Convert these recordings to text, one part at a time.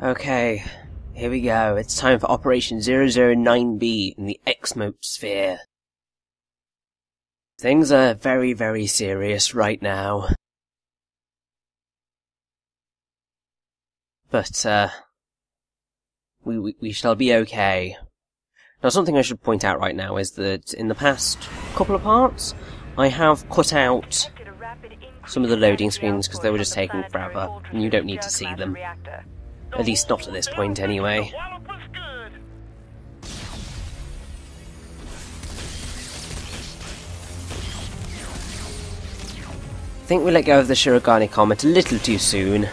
Okay, here we go. It's time for Operation 009B in the Exmosphere. Things are very, very serious right now. But, we shall be okay. Now, something I should point out right now is that in the past couple of parts, I have cut out some of the loading screens because they were just taking forever, and you don't need to see them. At least not at this point, anyway. I think we let go of the Shirogane Comet a little too soon.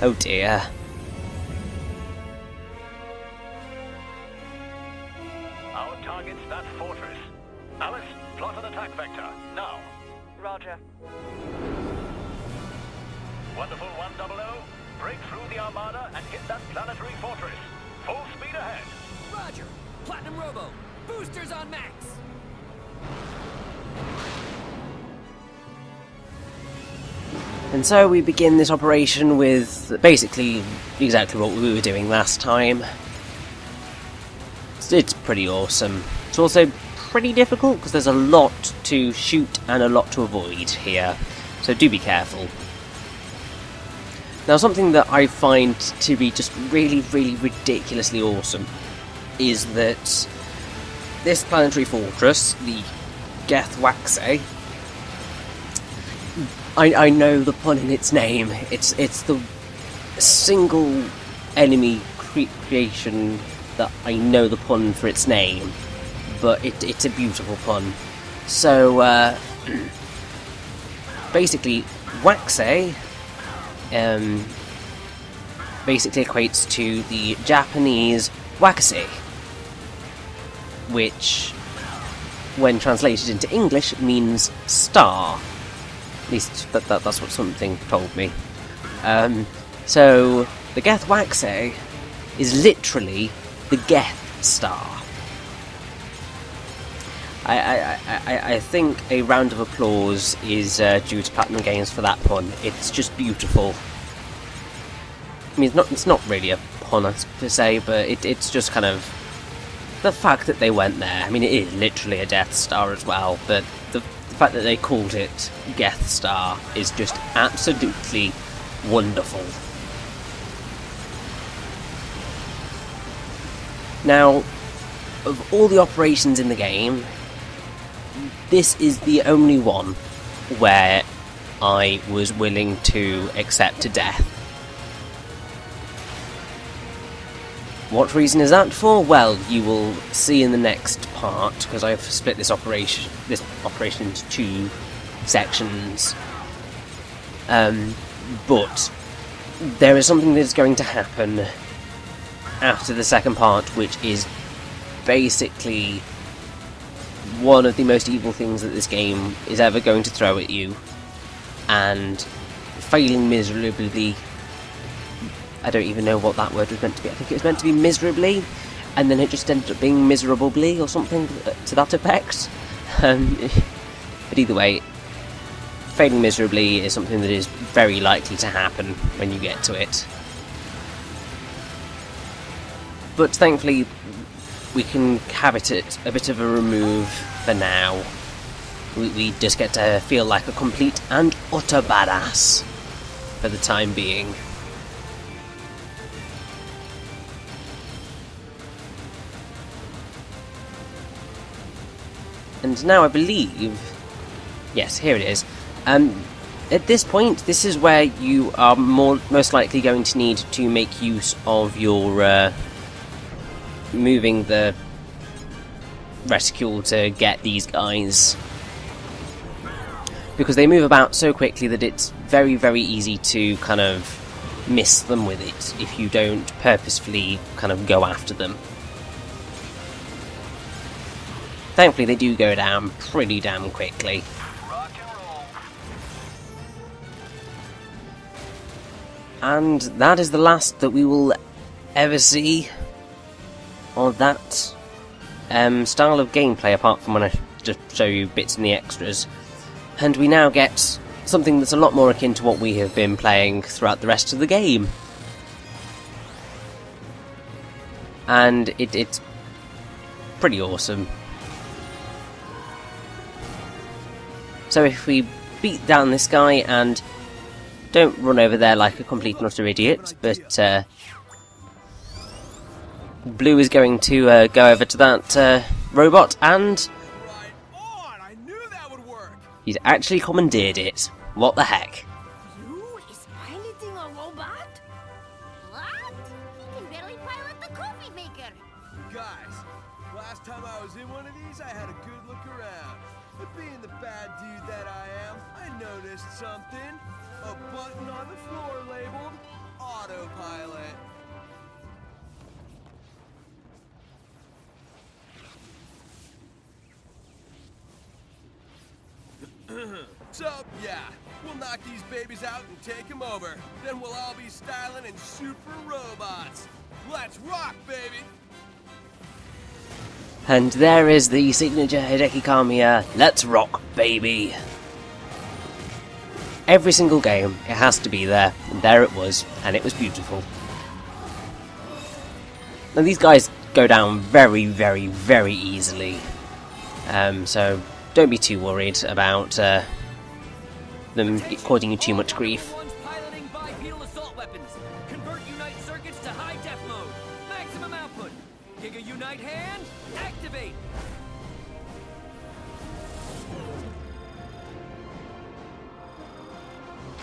Oh dear. Our target's that fortress. Alice, plot an attack vector, now. Roger. Wonderful 100, break through the Armada and hit that planetary fortress. Full speed ahead. Roger. Platinum Robo. Boosters on max. And so we begin this operation with basically exactly what we were doing last time. It's pretty awesome. It's also pretty difficult because there's a lot to shoot and a lot to avoid here, so do be careful. Now, something that I find to be just really, really ridiculously awesome is that this planetary fortress, the Geath-Wahksay, I know the pun in its name. It's the single enemy creation that I know the pun for its name, but it's a beautiful pun. So basically, Wahksay basically equates to the Japanese Wakase, which, when translated into English, means star. At least that's what something told me. So the Geath-Wahksay is literally the Geath star. I think a round of applause is due to Platinum Games for that pun. It's just beautiful. I mean, it's not really a pun per se, but it's just kind of the fact that they went there. I mean, it is literally a Death Star as well, but the fact that they called it Geath Star is just absolutely wonderful. Now, of all the operations in the game, this is the only one where I was willing to accept a death. What reason is that for? Well, you will see in the next part, because I've split this operation into two sections. But there is something that is going to happen after the second part, which is basically one of the most evil things that this game is ever going to throw at you, and failing miserably. I don't even know what that word was meant to be. I think it was meant to be miserably, and then it just ended up being miserably or something to that effect. But either way, failing miserably is something that is very likely to happen when you get to it. But thankfully, we can have it at a bit of a remove for now. We just get to feel like a complete and utter badass for the time being. And now I believe, yes, here it is. At this point, this is where you are most likely going to need to make use of your moving the reticule to get these guys, because they move about so quickly that it's very, very easy to kind of miss them with it if you don't purposefully kind of go after them. Thankfully, they do go down pretty damn quickly. And that is the last that we will ever see of that style of gameplay, apart from when I just show you bits in the extras. And we now get something that's a lot more akin to what we have been playing throughout the rest of the game. and it's pretty awesome. So if we beat down this guy and don't run over there like a complete and utter idiot, but Blue is going to go over to that robot, and I knew that would work. he's actually commandeered it. What the heck? You is piloting a robot? What? He can barely pilot the coffee maker. Guys, last time I was in one of these, I had a good look around. But being the bad dude that I am, I noticed something. A button on the floor labeled Autopilot. So, yeah, we'll knock these babies out and take them over. Then we'll all be styling in super robots. Let's rock, baby! And there is the signature Hideki Kamiya, let's rock, baby! Every single game, it has to be there, and there it was, and it was beautiful. Now these guys go down very, very, very easily, so don't be too worried about them causing you too much grief. One's piloting bipedal assault weapons. Convert Unite circuits to high def mode. Maximum output. Giga Unite hand. Activate.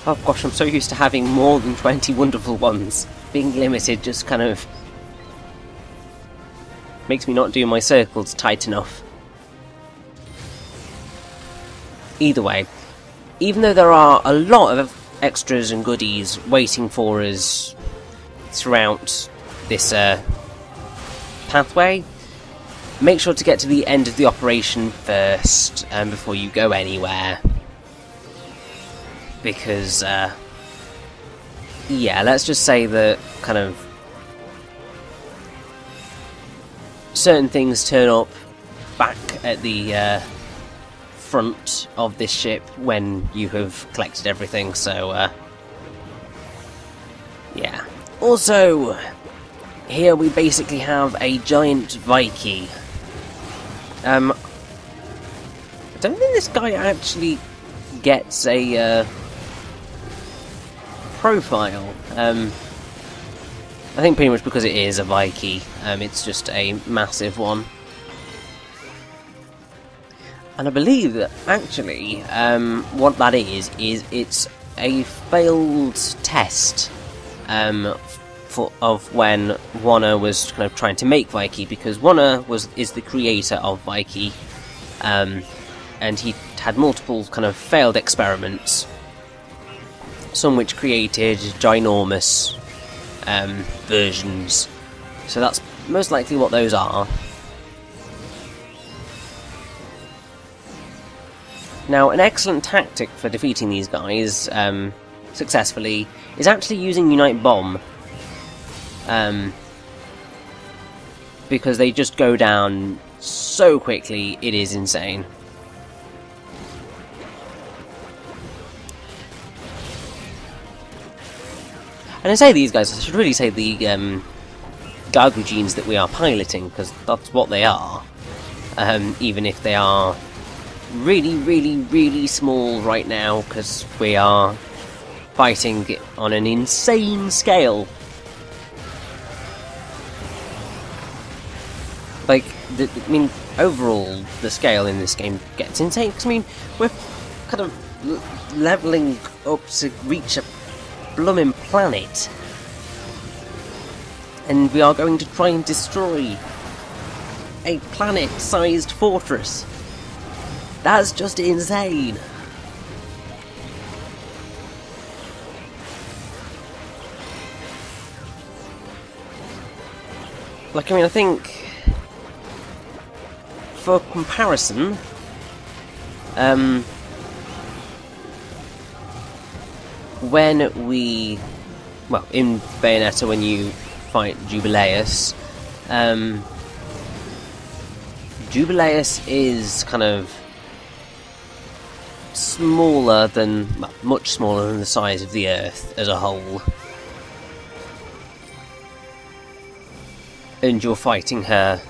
Oh gosh, I'm so used to having more than 20 wonderful ones. Being limited just kind of makes me not do my circles tight enough. Either way, even though there are a lot of extras and goodies waiting for us throughout this pathway, make sure to get to the end of the operation first before you go anywhere. Because, yeah, let's just say that kind of certain things turn up back at the front of this ship when you have collected everything, so yeah. Also, here we basically have a giant Viking. I don't think this guy actually gets a profile. I think pretty much because it is a Viking, it's just a massive one. And I believe that actually what that is it's a failed test of when Warner was kind of trying to make Viking, because Warner is the creator of Viking, and he had multiple kind of failed experiments, some which created ginormous versions. So that's most likely what those are. Now, an excellent tactic for defeating these guys successfully is actually using Unite Bomb, because they just go down so quickly, it is insane. And I say these guys, I should really say the Gargle Genes that we are piloting, because that's what they are, even if they are really, really, really small right now, because we are fighting on an insane scale. Like, I mean, overall, the scale in this game gets insane, because, I mean, we're kind of levelling up to reach a blooming planet, and we are going to try and destroy a planet-sized fortress. That's just insane. Like, I mean, I think for comparison, when we, well, in Bayonetta, when you fight Jubileus, Jubileus is kind of smaller than, well, much smaller than the size of the Earth as a whole. and you're fighting her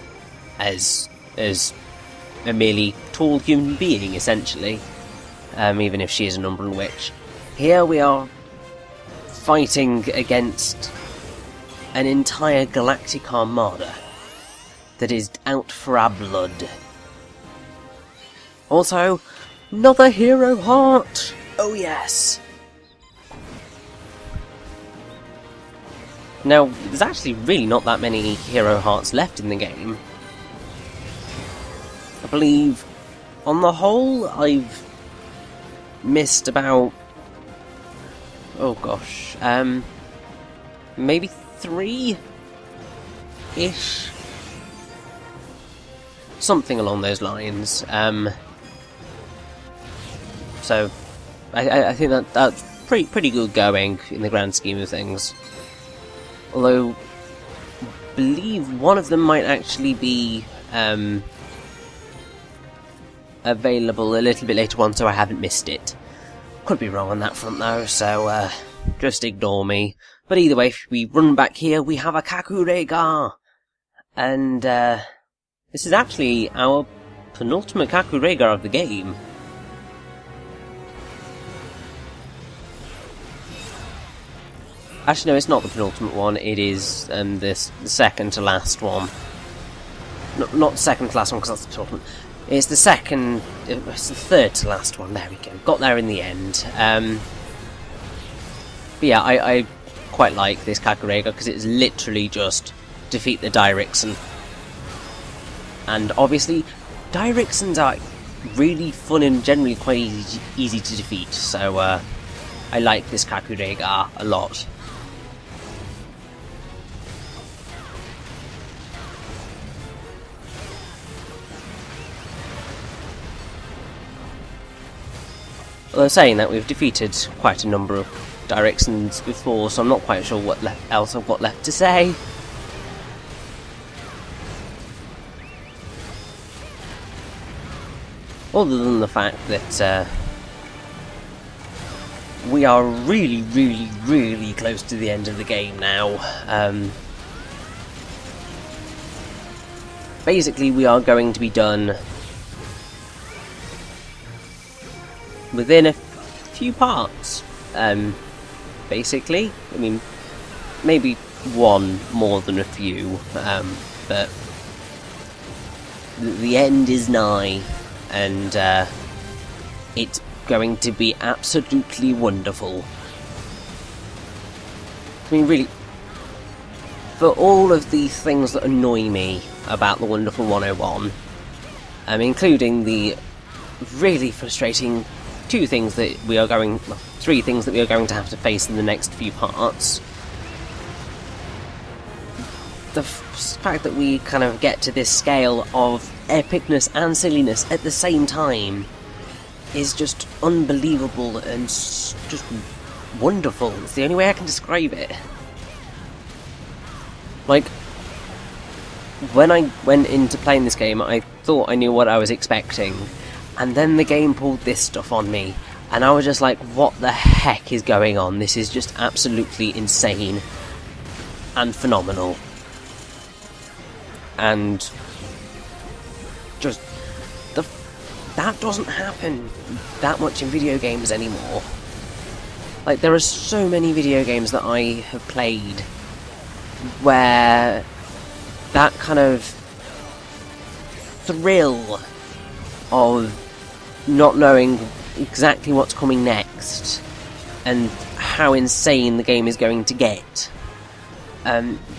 as a merely tall human being, essentially, even if she is an Umbral Witch. Here we are fighting against an entire galactic armada that is out for our blood. Also, another hero heart! Oh yes! Now, there's actually really not that many hero hearts left in the game. I believe, on the whole, I've missed about... oh gosh, maybe 3-ish? Something along those lines. So, I think that's pretty good going in the grand scheme of things. Although, I believe one of them might actually be available a little bit later on, so I haven't missed it. Could be wrong on that front though, so just ignore me. But either way, if we run back here, we have a Kakurega! And this is actually our penultimate Kakurega of the game. Actually, no, it's not the penultimate one, it is the second to last one. No, not second to last one, because that's the penultimate. It's the second... it's the third to last one, there we go. Got there in the end. But yeah, I quite like this Kakurega, because it's literally just defeat the Dirixen. And obviously, Dirixens are really fun and generally quite easy to defeat, so I like this Kakurega a lot. Although saying that, we've defeated quite a number of Dirixens before, so I'm not quite sure what else I've got left to say. Other than the fact that we are really close to the end of the game now. Basically, we are going to be done within a few parts, basically. I mean, maybe one more than a few, but the end is nigh, and it's going to be absolutely wonderful. I mean, really, for all of the things that annoy me about the Wonderful 101, including the really frustrating three things that we are going to have to face in the next few parts. The fact that we kind of get to this scale of epicness and silliness at the same time is just unbelievable and just wonderful. It's the only way I can describe it. Like, when I went into playing this game, I thought I knew what I was expecting. And then the game pulled this stuff on me, and I was just like, what the heck is going on? This is just absolutely insane and phenomenal. And just that doesn't happen that much in video games anymore. Like, there are so many video games that I have played where that kind of thrill of not knowing exactly what's coming next and how insane the game is going to get,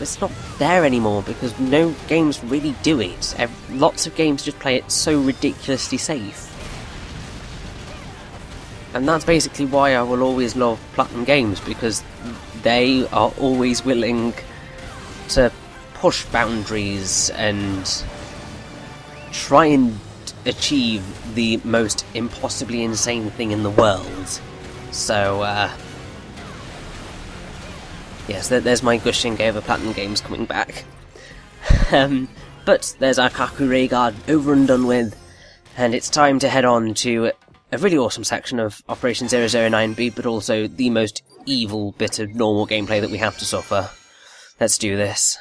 it's not there anymore, because no games really do it. Lots of games just play it so ridiculously safe. And that's basically why I will always love Platinum Games, because they are always willing to push boundaries and try and achieve the most impossibly insane thing in the world. So, yes, there's my gushing over Platinum Games coming back. But there's our Kakurega over and done with, and it's time to head on to a really awesome section of Operation 009B, but also the most evil bit of normal gameplay that we have to suffer. Let's do this.